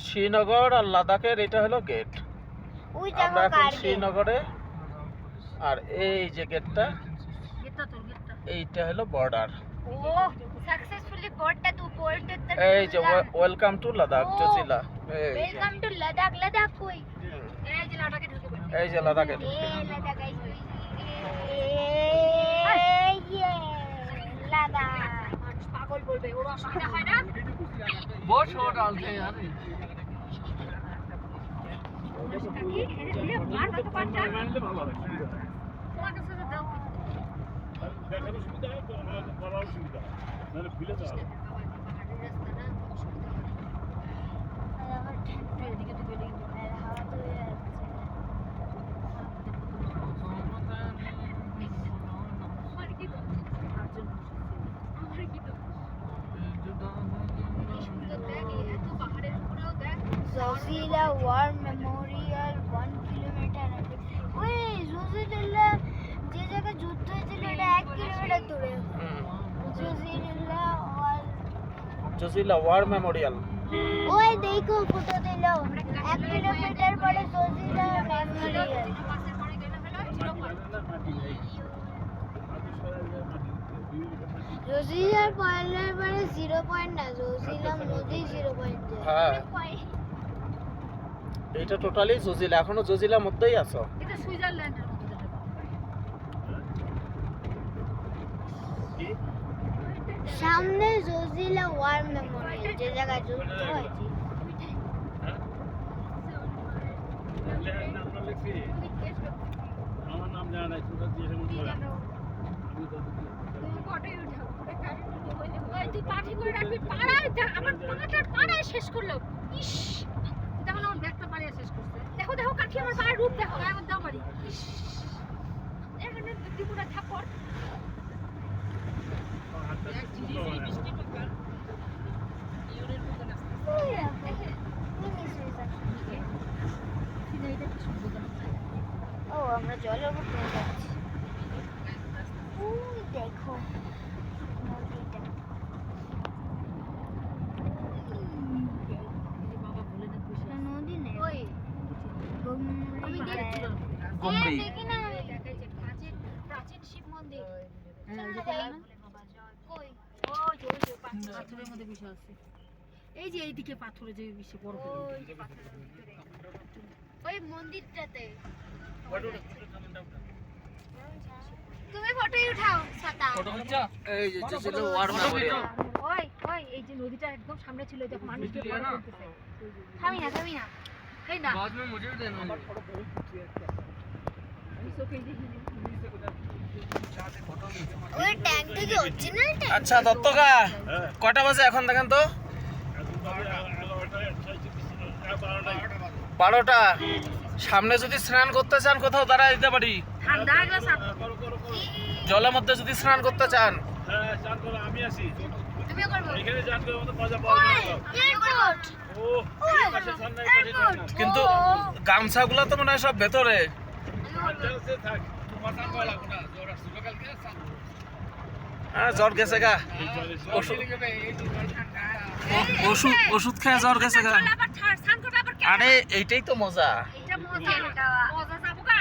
শ্রীনগর আর লাদাখের এটা হলো গেট। আমরা এখন শ্রীনগরে, আর এই যে গেটটা, এইটা হলো border. Successfully board to board এই যে welcome to Ladakh Zojila. Welcome to Ladakh Ladakh कोई এই যে লাদাখে लद्दाख लद्दाख पागल बोलबे ওরা অসুবিধা হয় না बहुत शो डालते हैं यार মার তো পাঁচটা দেখার সুবিধা করার সুবিধা নাহলে ভুলে যাও Zozila War Memorial 1 kilometer away. ওই জজিলা যে জায়গা যুদ্ধ হয়েছিল এটা 1 কিলোমিটার দূরে। Zojila war memorial. ওই দেখো ফটো দিল 1 কিলোমিটার পরে জজিলা মেমোরিয়াল। জজিলার পয়েন্টের পরে 0 পয়েন্ট না, জজিলা নদী 0 পয়েন্ট। হ্যাঁ এটা টোটালি জজিলা, এখনো জজিলার মধ্যেই আছো। এটা সুইজারল্যান্ডের মধ্যে। সামনে জজিলা ওয়ার মেমোরিয়াল যে জায়গায় যুদ্ধ হয়েছে। আমার নাম জানা নাই ছোট দিয়ে তুই পাঠি করে রাখবি পাড়ায়, আমার পাটার পাড়ায় শেষ করলো। ইস দেখো আমার ব্যাগটা পাড়ায় শেষ করছে। দেখো দেখো কাঠি আমার পায়ের রূপ দেখো, আমার দাও বাড়ি। ইস এখানে দুপুরা থাপড় ও আমরা জলের উপর দিয়ে যাচ্ছি। ওই দেখো নদীটা। নদী নেই ওই গুমরি। দেখি না প্রাচীন শিব মন্দির। কই ওই পাথরের মধ্যে বসে আছে। এই যে এইদিকে পাথরে যে বেশি বড় ওই মন্দিরটাতে। তুমি ফটো উঠাও ছাতা। फोटो खींचा এই যে জজিলা ওয়ার মেমোরিয়াল। ওই ওই এই যে নদীটা একদম সামনে ছিল, দেখো মানুষ কি করে করতেছে। থামি না এই না बाद में मुझे भी देना ওই ট্যাঙ্কটা কি অরিজিনাল ট্যাঙ্ক? আচ্ছা দত্তকা কয়টা বাজে এখন দেখেন তো? 12টা। সামনে যদি স্নান করতে চান কোথাও দাঁড়ায় দিতে পারি। ঠান্ডা গ্লাস জলের মধ্যে যদি স্নান করতে চান। হ্যাঁ চান করো আমি আছি তুমিও করবে? এখানে চান করো মতো মজা পাওয়া যাবে না এয়ারপোর্ট ও এই পাশে সামনে এই পাশে চান না কিন্তু গামছাগুলো তো মনে হয় সব ভেতরে। জলসে থাক तुम्हारा साथ वाला गुना जो रसूल कल के साथ হ্যাঁ জ্বর গেছে গা। ওষুধ খেয়ে জ্বর গেছে গা। আরে এইটাই তো মজা। এটা মজা যাবো গা।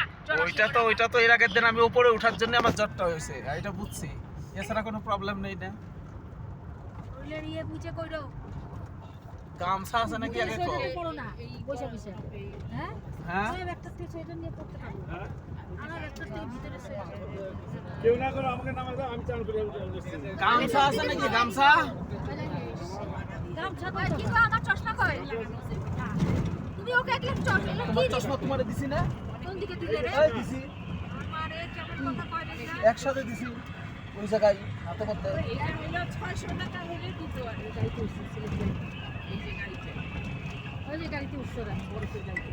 ওইটা তো এর আগের দিন আমি উপরে ওঠার জন্য আমার জ্বরটা হয়েছে, এটা বুঝছি। এছাড়া কোনো প্রবলেম নেই না। ওইলের ইয়ে বুঝে কইরো গামছা আছে নাকি আগে কো? পড়ো না বসে বসে। হ্যাঁ হ্যাঁ ওই একটা থেকে এটা নিয়ে পড়তে পারবো। আমার একটা থেকে ভিতরে কেউ না করো আমাকে নামা দাও আমি চান করে গামছা আছে নাকি গামছা? গামছা কই কি গো আমার চশমা কই? তুমি ওকে একলা চশমা তোমার চশমা তোমারে দিছি না? কোন দিকে দিলে রে? এই দিছি, আমারে কেমন কথা কই রে? একসাথে দিছি ওই জায়গায় হাতে মধ্যে। এটা হলো 600 টাকা হলে দিতে পারে। গাড়িতে উঠছিল এই যে গাড়িতে। ওই যে গাড়িতে উঠছো না বড় গাড়িতে।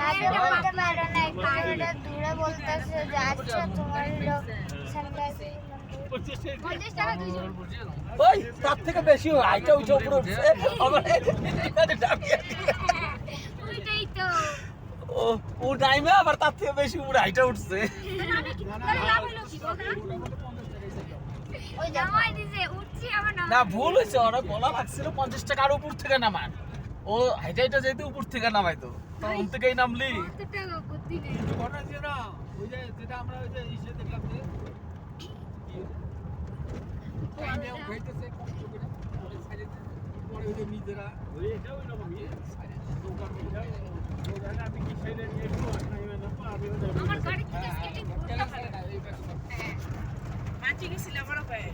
আগে বলতে পারো না, পাহাড়টা দূরে বলতেছে যে আচ্ছা তোমার হলো সানগ্লাসে 50 টাকা দুইজন। ওই তার থেকে বেশি হয়, আইটা উঠে উপরে উঠছে আবার এখানে ডাবিয়ে দিল। ওইটাই তো ও টাইমে আবার তার থেকে বেশি উপরে আইটা উঠছে। আমি কি করে লাভ হলো কি কথা? ওই নামাই দিছে উঠছি আবার না নামাই ভুল হয়েছে, ওরা বলা লাগছিল 50 টাকার উপর থেকে নামান। ও হাইটা হাইটা যেতে উপর থেকে নামাইতো, তখন থেকেই নামলি। কত টাকা বুদ্ধি নেই ঘটনা ছিল না, ওই যে যেটা আমরা ওই যে ইসে দেখলাম যে কাইনে উঠাইতেছে কষ্ট করে পরে ছাড়ে পরে ওই যে নিজেরা ওই এটা ওই রকমই। ও জানে আমি কি সাইডে নিয়ে একটু আসলে না পারবে আমার গাড়ি থেকে স্কেটিং করতে কেন পারে ছাড়ে না এই ব্যাপার হ্যাঁ মাছি গেছিল আমার পায়ে